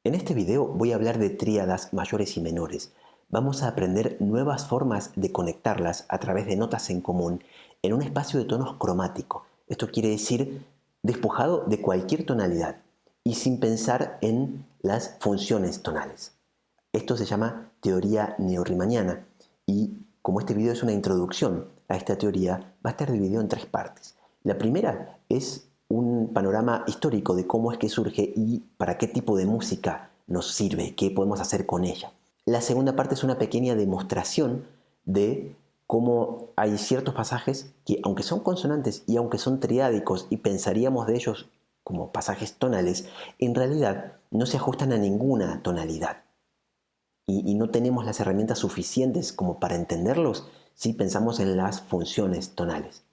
En este video voy a hablar de tríadas mayores y menores. Vamos a aprender nuevas formas de conectarlas a través de notas en común en un espacio de tonos cromático. Esto quiere decir despojado de cualquier tonalidad y sin pensar en las funciones tonales. Esto se llama teoría neoriemanniana y como este video es una introducción a esta teoría, va a estar dividido en tres partes. La primera es un panorama histórico de cómo es que surge y para qué tipo de música nos sirve, qué podemos hacer con ella. La segunda parte es una pequeña demostración de cómo hay ciertos pasajes que, aunque son consonantes y aunque son triádicos y pensaríamos de ellos como pasajes tonales, en realidad no se ajustan a ninguna tonalidad. Y no tenemos las herramientas suficientes como para entenderlos si pensamos en las funciones tonales.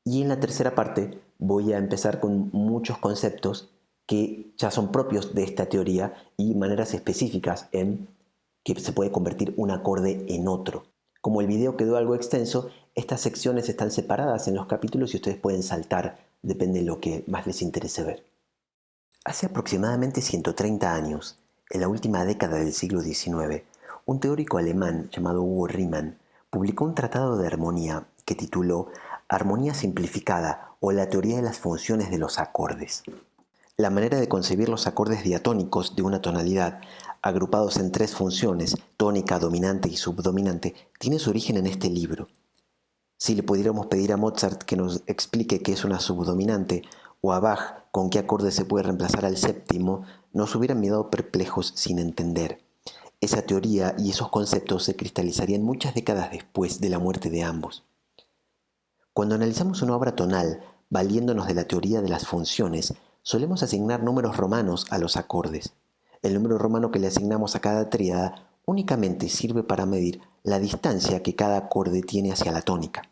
Y en la tercera parte voy a empezar con muchos conceptos que ya son propios de esta teoría y maneras específicas en que se puede convertir un acorde en otro. Como el video quedó algo extenso, estas secciones están separadas en los capítulos y ustedes pueden saltar, depende de lo que más les interese ver. Hace aproximadamente 130 años, en la última década del siglo XIX, un teórico alemán llamado Hugo Riemann publicó un tratado de armonía que tituló Armonía simplificada o la teoría de las funciones de los acordes. La manera de concebir los acordes diatónicos de una tonalidad, agrupados en tres funciones, tónica, dominante y subdominante, tiene su origen en este libro. Si le pudiéramos pedir a Mozart que nos explique qué es una subdominante, o a Bach con qué acorde se puede reemplazar al séptimo, nos hubieran quedado perplejos sin entender. Esa teoría y esos conceptos se cristalizarían muchas décadas después de la muerte de ambos. Cuando analizamos una obra tonal, valiéndonos de la teoría de las funciones, solemos asignar números romanos a los acordes. El número romano que le asignamos a cada tríada únicamente sirve para medir la distancia que cada acorde tiene hacia la tónica.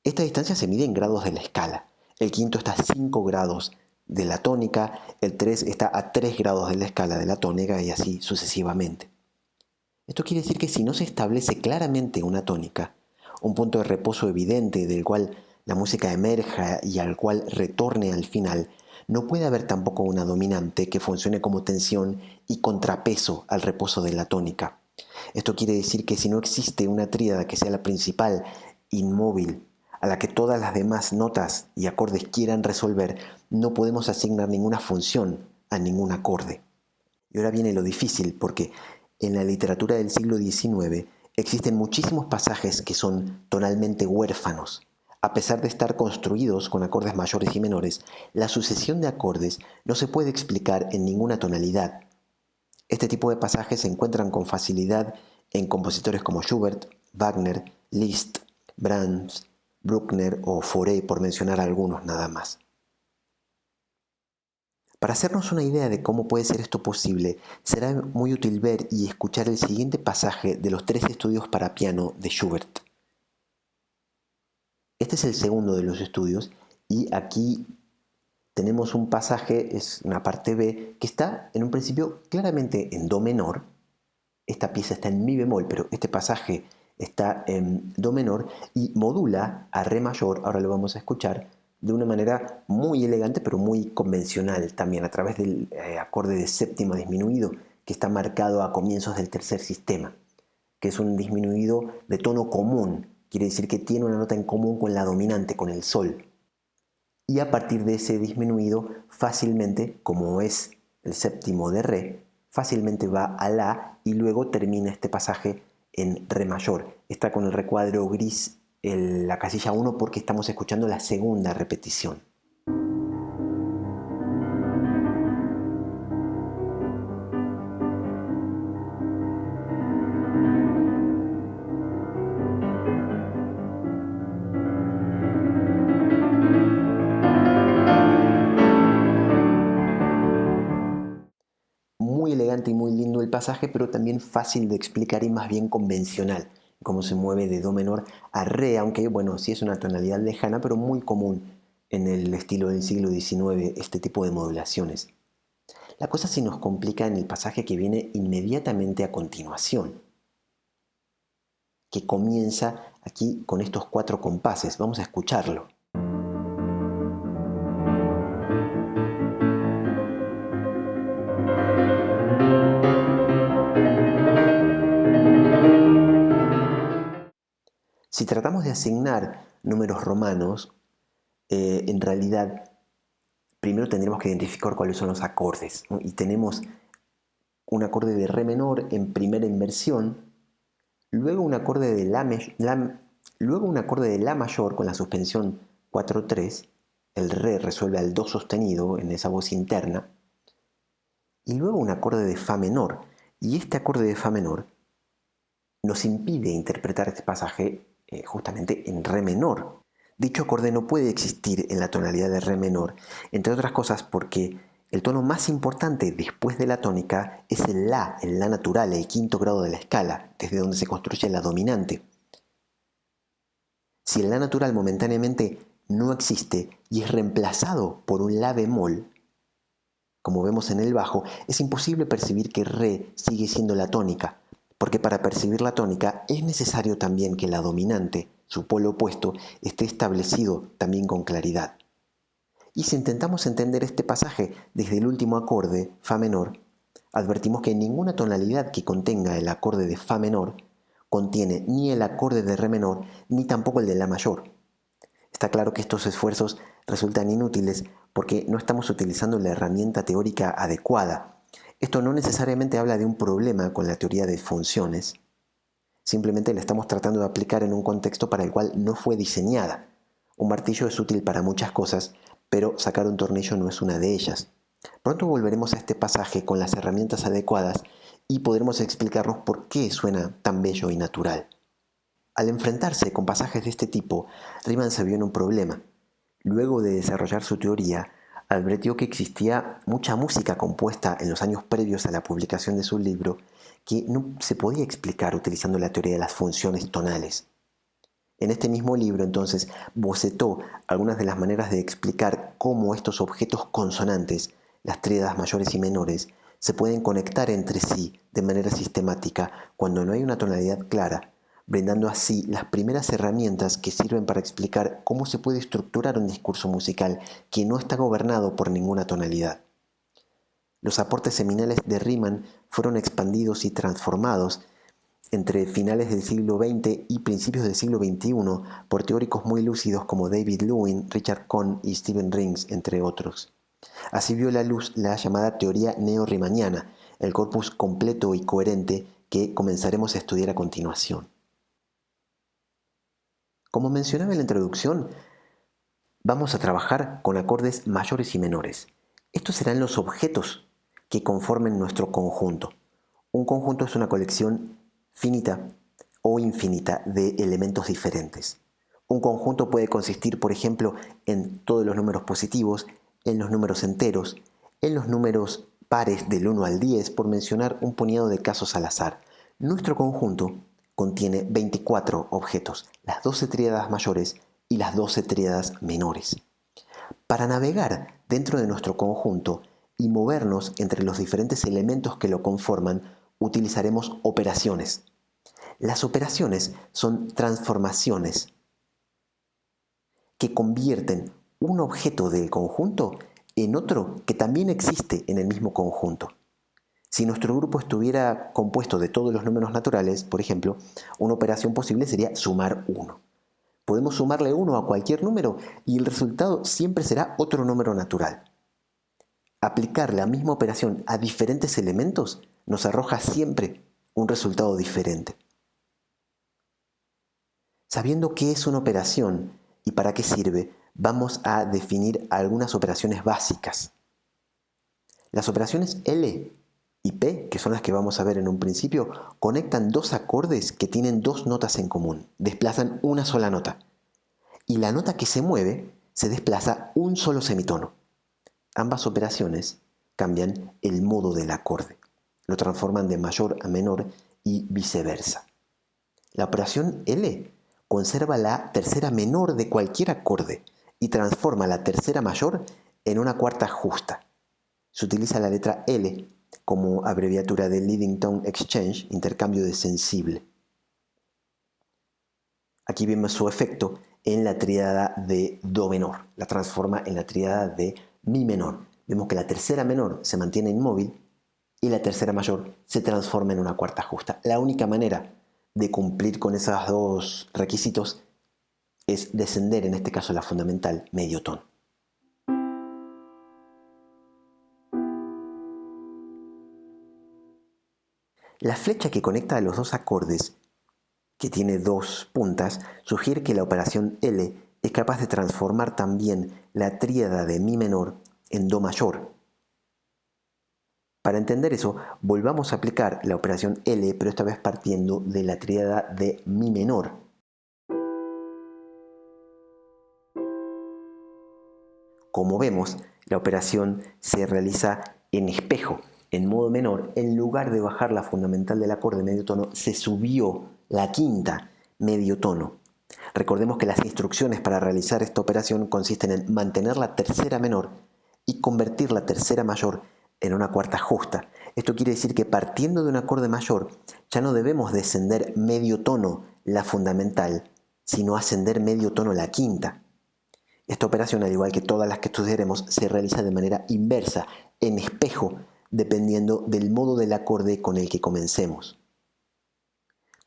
Esta distancia se mide en grados de la escala. El quinto está a 5 grados de la tónica, el 3 está a 3 grados de la escala de la tónica y así sucesivamente. Esto quiere decir que si no se establece claramente una tónica, un punto de reposo evidente del cual la música emerja y al cual retorne al final, no puede haber tampoco una dominante que funcione como tensión y contrapeso al reposo de la tónica. Esto quiere decir que si no existe una tríada que sea la principal, inmóvil, a la que todas las demás notas y acordes quieran resolver, no podemos asignar ninguna función a ningún acorde. Y ahora viene lo difícil, porque en la literatura del siglo XIX existen muchísimos pasajes que son tonalmente huérfanos. A pesar de estar construidos con acordes mayores y menores, la sucesión de acordes no se puede explicar en ninguna tonalidad. Este tipo de pasajes se encuentran con facilidad en compositores como Schubert, Wagner, Liszt, Brahms, Bruckner o Fauré, por mencionar algunos nada más. Para hacernos una idea de cómo puede ser esto posible, será muy útil ver y escuchar el siguiente pasaje de los 3 estudios para piano de Schubert. Este es el segundo de los estudios y aquí tenemos un pasaje, es una parte B, que está en un principio claramente en Do menor. Esta pieza está en Mi bemol, pero este pasaje está en Do menor y modula a Re mayor, ahora lo vamos a escuchar, de una manera muy elegante pero muy convencional también, a través del acorde de séptima disminuido que está marcado a comienzos del tercer sistema, que es un disminuido de tono común, quiere decir que tiene una nota en común con la dominante, con el sol. Y a partir de ese disminuido, fácilmente, como es el séptimo de Re, fácilmente va a La y luego termina este pasaje en Re mayor. Está con el recuadro gris en la casilla 1 porque estamos escuchando la segunda repetición. Muy elegante y muy lindo el pasaje, pero también fácil de explicar y más bien convencional, cómo se mueve de Do menor a Re, aunque bueno, sí es una tonalidad lejana, pero muy común en el estilo del siglo XIX este tipo de modulaciones. La cosa se nos complica en el pasaje que viene inmediatamente a continuación, que comienza aquí con estos 4 compases. Vamos a escucharlo. Si tratamos de asignar números romanos, en realidad primero tendremos que identificar cuáles son los acordes, ¿no? Y tenemos un acorde de re menor en primera inversión, luego un acorde de luego un acorde de la mayor con la suspensión 4-3, el re resuelve al do sostenido en esa voz interna, y luego un acorde de fa menor. Y este acorde de fa menor nos impide interpretar este pasaje justamente en re menor. Dicho acorde no puede existir en la tonalidad de re menor, entre otras cosas porque el tono más importante después de la tónica es el la natural, el quinto grado de la escala, desde donde se construye la dominante. Si el la natural momentáneamente no existe y es reemplazado por un la bemol, como vemos en el bajo, es imposible percibir que re sigue siendo la tónica, porque para percibir la tónica es necesario también que la dominante, su polo opuesto, esté establecido también con claridad. Y si intentamos entender este pasaje desde el último acorde, fa menor, advertimos que ninguna tonalidad que contenga el acorde de fa menor contiene ni el acorde de re menor ni tampoco el de la mayor. Está claro que estos esfuerzos resultan inútiles porque no estamos utilizando la herramienta teórica adecuada. Esto no necesariamente habla de un problema con la teoría de funciones, simplemente la estamos tratando de aplicar en un contexto para el cual no fue diseñada. Un martillo es útil para muchas cosas, pero sacar un tornillo no es una de ellas. Pronto volveremos a este pasaje con las herramientas adecuadas y podremos explicarnos por qué suena tan bello y natural. Al enfrentarse con pasajes de este tipo, Riemann se vio en un problema. Luego de desarrollar su teoría, advirtió que existía mucha música compuesta en los años previos a la publicación de su libro que no se podía explicar utilizando la teoría de las funciones tonales. En este mismo libro, entonces, bocetó algunas de las maneras de explicar cómo estos objetos consonantes, las tríadas mayores y menores, se pueden conectar entre sí de manera sistemática cuando no hay una tonalidad clara, brindando así las primeras herramientas que sirven para explicar cómo se puede estructurar un discurso musical que no está gobernado por ninguna tonalidad. Los aportes seminales de Riemann fueron expandidos y transformados entre finales del siglo XX y principios del siglo XXI por teóricos muy lúcidos como David Lewin, Richard Cohn y Stephen Rings, entre otros. Así vio la luz la llamada teoría neo-riemanniana, el corpus completo y coherente que comenzaremos a estudiar a continuación. Como mencionaba en la introducción, vamos a trabajar con acordes mayores y menores. Estos serán los objetos que conformen nuestro conjunto. Un conjunto es una colección finita o infinita de elementos diferentes. Un conjunto puede consistir, por ejemplo, en todos los números positivos, en los números enteros, en los números pares del 1 al 10, por mencionar un puñado de casos al azar. Nuestro conjunto contiene 24 objetos, las 12 tríadas mayores y las 12 tríadas menores. Para navegar dentro de nuestro conjunto y movernos entre los diferentes elementos que lo conforman, utilizaremos operaciones. Las operaciones son transformaciones que convierten un objeto del conjunto en otro que también existe en el mismo conjunto. Si nuestro grupo estuviera compuesto de todos los números naturales, por ejemplo, una operación posible sería sumar 1. Podemos sumarle 1 a cualquier número y el resultado siempre será otro número natural. Aplicar la misma operación a diferentes elementos nos arroja siempre un resultado diferente. Sabiendo qué es una operación y para qué sirve, vamos a definir algunas operaciones básicas. Las operaciones L y P, que son las que vamos a ver en un principio, conectan dos acordes que tienen dos notas en común, desplazan una sola nota. Y la nota que se mueve se desplaza un solo semitono. Ambas operaciones cambian el modo del acorde, lo transforman de mayor a menor y viceversa. La operación L conserva la tercera menor de cualquier acorde y transforma la tercera mayor en una cuarta justa. Se utiliza la letra L como abreviatura de Leading Tone Exchange, intercambio de sensible. Aquí vemos su efecto en la tríada de Do menor, la transforma en la tríada de Mi menor. Vemos que la tercera menor se mantiene inmóvil y la tercera mayor se transforma en una cuarta justa. La única manera de cumplir con esos dos requisitos es descender, en este caso la fundamental, medio tono. La flecha que conecta a los dos acordes, que tiene dos puntas, sugiere que la operación L es capaz de transformar también la tríada de mi menor en do mayor. Para entender eso, volvamos a aplicar la operación L, pero esta vez partiendo de la tríada de mi menor. Como vemos, la operación se realiza en espejo, en modo menor. En lugar de bajar la fundamental del acorde medio tono, se subió la quinta medio tono. Recordemos que las instrucciones para realizar esta operación consisten en mantener la tercera menor y convertir la tercera mayor en una cuarta justa. Esto quiere decir que partiendo de un acorde mayor ya no debemos descender medio tono la fundamental, sino ascender medio tono la quinta. Esta operación, al igual que todas las que estudiaremos, se realiza de manera inversa, en espejo, dependiendo del modo del acorde con el que comencemos.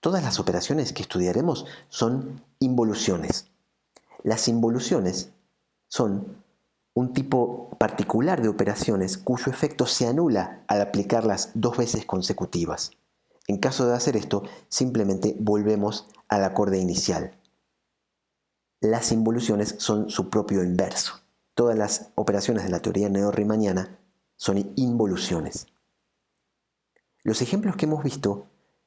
Todas las operaciones que estudiaremos son involuciones. Las involuciones son un tipo particular de operaciones cuyo efecto se anula al aplicarlas dos veces consecutivas. En caso de hacer esto, simplemente volvemos al acorde inicial. Las involuciones son su propio inverso. Todas las operaciones de la teoría neo-riemanniana son involuciones. Los ejemplos que hemos visto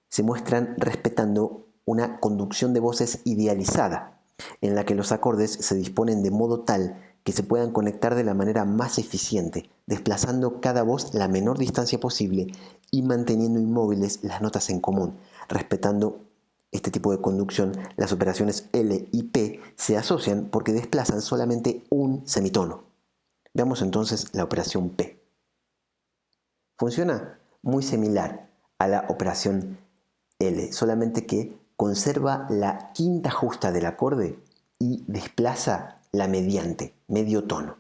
se muestran respetando una conducción de voces idealizada, en la que los acordes se disponen de modo tal que se puedan conectar de la manera más eficiente, desplazando cada voz la menor distancia posible y manteniendo inmóviles las notas en común. Respetando este tipo de conducción, las operaciones L y P se asocian porque desplazan solamente un semitono. Veamos entonces la operación P. Funciona muy similar a la operación L, solamente que conserva la quinta justa del acorde y desplaza la mediante, medio tono.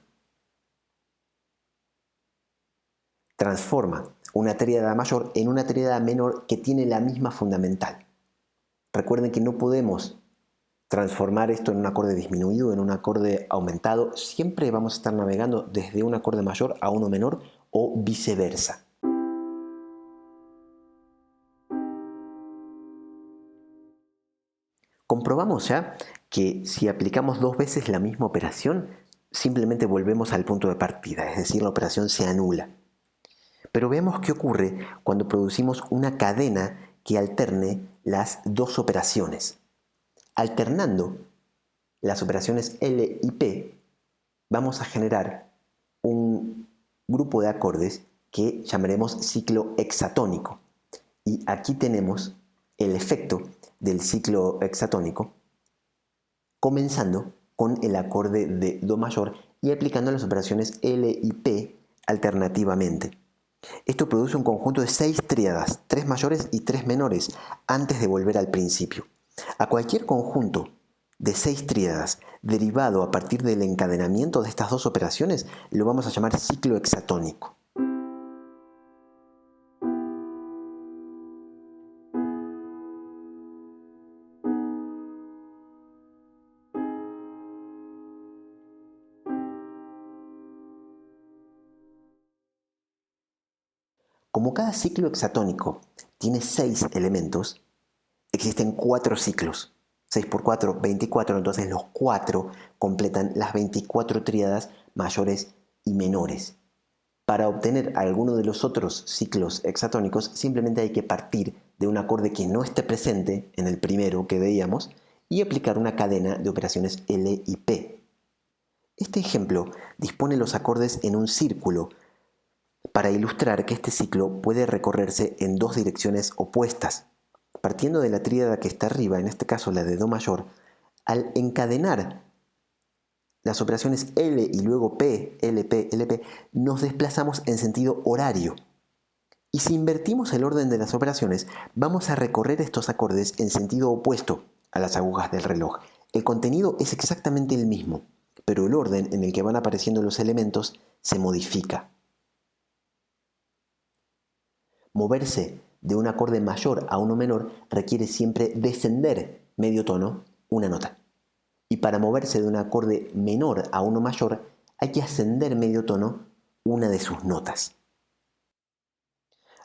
Transforma una tríada mayor en una tríada menor que tiene la misma fundamental. Recuerden que no podemos transformar esto en un acorde disminuido, en un acorde aumentado. Siempre vamos a estar navegando desde un acorde mayor a uno menor o viceversa. Comprobamos ya que si aplicamos dos veces la misma operación, simplemente volvemos al punto de partida, es decir, la operación se anula. Pero veamos qué ocurre cuando producimos una cadena que alterne las dos operaciones. Alternando las operaciones L y P, vamos a generar un grupo de acordes que llamaremos ciclo hexatónico. Y aquí tenemos el efecto del ciclo hexatónico, comenzando con el acorde de do mayor y aplicando las operaciones L y P alternativamente. Esto produce un conjunto de 6 tríadas, 3 mayores y 3 menores, antes de volver al principio. A cualquier conjunto de 6 tríadas derivado a partir del encadenamiento de estas dos operaciones lo vamos a llamar ciclo hexatónico. Como cada ciclo hexatónico tiene 6 elementos, existen 4 ciclos. 6 por 4, 24, entonces los 4 completan las 24 tríadas mayores y menores. Para obtener alguno de los otros ciclos hexatónicos, simplemente hay que partir de un acorde que no esté presente en el primero que veíamos y aplicar una cadena de operaciones L y P. Este ejemplo dispone los acordes en un círculo para ilustrar que este ciclo puede recorrerse en dos direcciones opuestas. Partiendo de la tríada que está arriba, en este caso la de do mayor, al encadenar las operaciones L y luego P, LP, LP, nos desplazamos en sentido horario. Y si invertimos el orden de las operaciones, vamos a recorrer estos acordes en sentido opuesto a las agujas del reloj. El contenido es exactamente el mismo, pero el orden en el que van apareciendo los elementos se modifica. Moverse de un acorde mayor a uno menor requiere siempre descender medio tono una nota. Y para moverse de un acorde menor a uno mayor hay que ascender medio tono una de sus notas.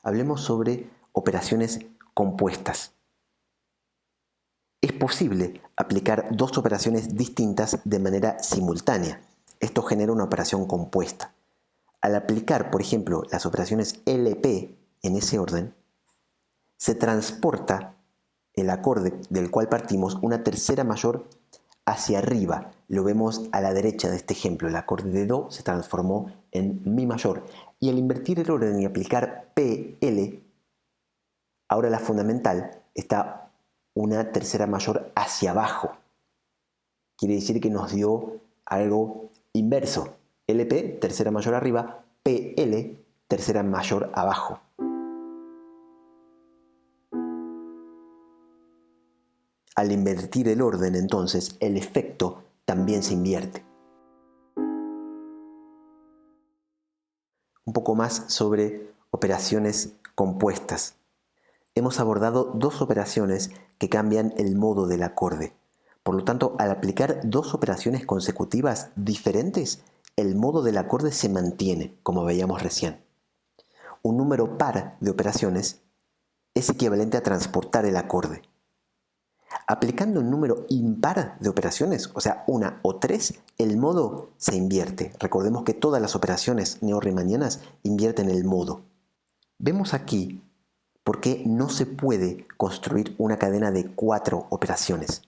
Hablemos sobre operaciones compuestas. Es posible aplicar dos operaciones distintas de manera simultánea. Esto genera una operación compuesta. Al aplicar, por ejemplo, las operaciones LP en ese orden, se transporta el acorde del cual partimos una tercera mayor hacia arriba. Lo vemos a la derecha de este ejemplo. El acorde de Do se transformó en Mi mayor. Y al invertir el orden y aplicar PL, ahora la fundamental está una tercera mayor hacia abajo. Quiere decir que nos dio algo inverso. LP, tercera mayor arriba, PL, tercera mayor abajo. Al invertir el orden, entonces, el efecto también se invierte. Un poco más sobre operaciones compuestas. Hemos abordado dos operaciones que cambian el modo del acorde. Por lo tanto, al aplicar dos operaciones consecutivas diferentes, el modo del acorde se mantiene, como veíamos recién. Un número par de operaciones es equivalente a transportar el acorde. Aplicando un número impar de operaciones, o sea, una o tres, el modo se invierte. Recordemos que todas las operaciones neo-riemannianas invierten el modo. Vemos aquí por qué no se puede construir una cadena de 4 operaciones.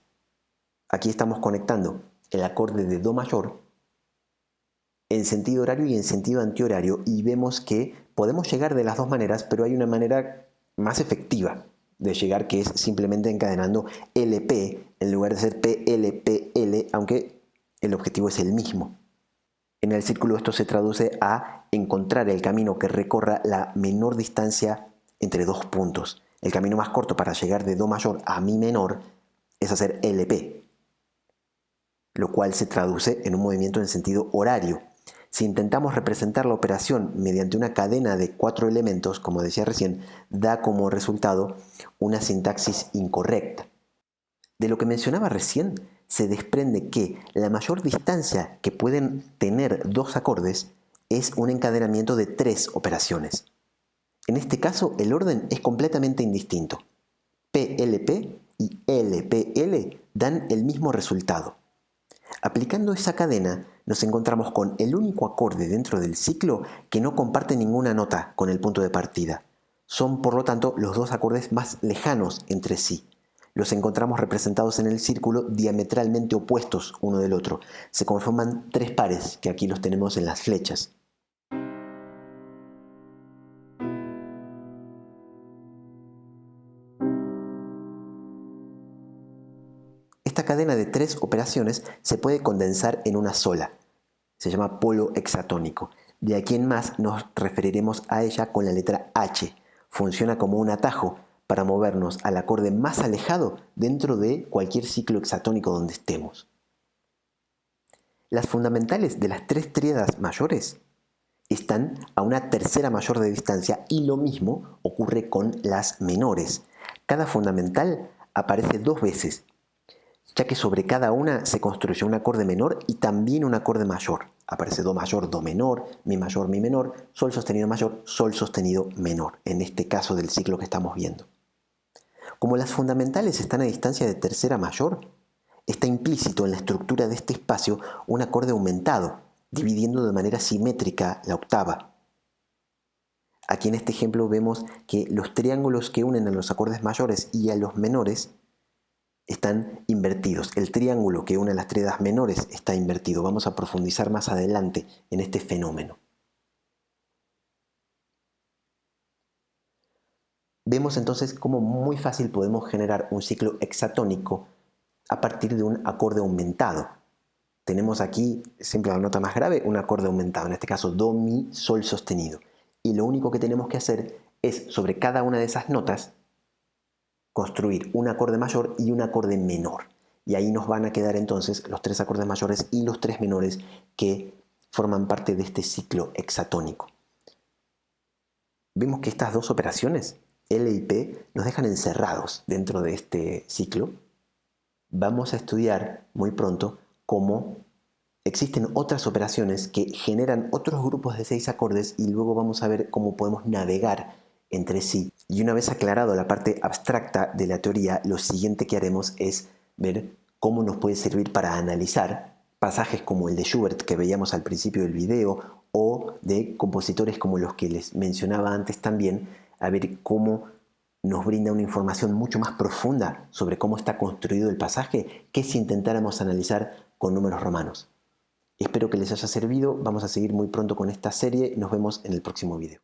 Aquí estamos conectando el acorde de Do mayor en sentido horario y en sentido antihorario y vemos que podemos llegar de las dos maneras, pero hay una manera más efectiva de llegar, que es simplemente encadenando LP en lugar de ser PL, aunque el objetivo es el mismo. En el círculo esto se traduce a encontrar el camino que recorra la menor distancia entre dos puntos. El camino más corto para llegar de Do mayor a Mi menor es hacer LP, lo cual se traduce en un movimiento en sentido horario. Si intentamos representar la operación mediante una cadena de 4 elementos, como decía recién, da como resultado una sintaxis incorrecta. De lo que mencionaba recién, se desprende que la mayor distancia que pueden tener dos acordes es un encadenamiento de 3 operaciones. En este caso, el orden es completamente indistinto. PLP y LPL dan el mismo resultado. Aplicando esa cadena, nos encontramos con el único acorde dentro del ciclo que no comparte ninguna nota con el punto de partida. Son, por lo tanto, los dos acordes más lejanos entre sí. Los encontramos representados en el círculo diametralmente opuestos uno del otro. Se conforman 3 pares, que aquí los tenemos en las flechas. Esta cadena de 3 operaciones se puede condensar en una sola. Se llama polo hexatónico. De aquí en más nos referiremos a ella con la letra H. Funciona como un atajo para movernos al acorde más alejado dentro de cualquier ciclo hexatónico donde estemos. Las fundamentales de las 3 tríadas mayores están a una tercera mayor de distancia y lo mismo ocurre con las menores. Cada fundamental aparece 2 veces, ya que sobre cada una se construye un acorde menor y también un acorde mayor. Aparece Do mayor, Do menor, Mi mayor, Mi menor, Sol sostenido mayor, Sol sostenido menor, en este caso del ciclo que estamos viendo. Como las fundamentales están a distancia de tercera mayor, está implícito en la estructura de este espacio un acorde aumentado, dividiendo de manera simétrica la octava. Aquí en este ejemplo vemos que los triángulos que unen a los acordes mayores y a los menores están invertidos. El triángulo que une a las tríadas menores está invertido. Vamos a profundizar más adelante en este fenómeno. Vemos entonces cómo muy fácil podemos generar un ciclo hexatónico a partir de un acorde aumentado. Tenemos aquí, siempre la nota más grave, un acorde aumentado, en este caso Do, Mi, Sol sostenido. Y lo único que tenemos que hacer es, sobre cada una de esas notas, construir un acorde mayor y un acorde menor. Y ahí nos van a quedar entonces los 3 acordes mayores y los 3 menores que forman parte de este ciclo hexatónico. Vemos que estas dos operaciones, L y P nos dejan encerrados dentro de este ciclo. Vamos a estudiar muy pronto cómo existen otras operaciones que generan otros grupos de 6 acordes y luego vamos a ver cómo podemos navegar entre sí. Y una vez aclarado la parte abstracta de la teoría, lo siguiente que haremos es ver cómo nos puede servir para analizar pasajes como el de Schubert que veíamos al principio del video o de compositores como los que les mencionaba antes también, a ver cómo nos brinda una información mucho más profunda sobre cómo está construido el pasaje que si intentáramos analizar con números romanos. Espero que les haya servido, vamos a seguir muy pronto con esta serie y nos vemos en el próximo video.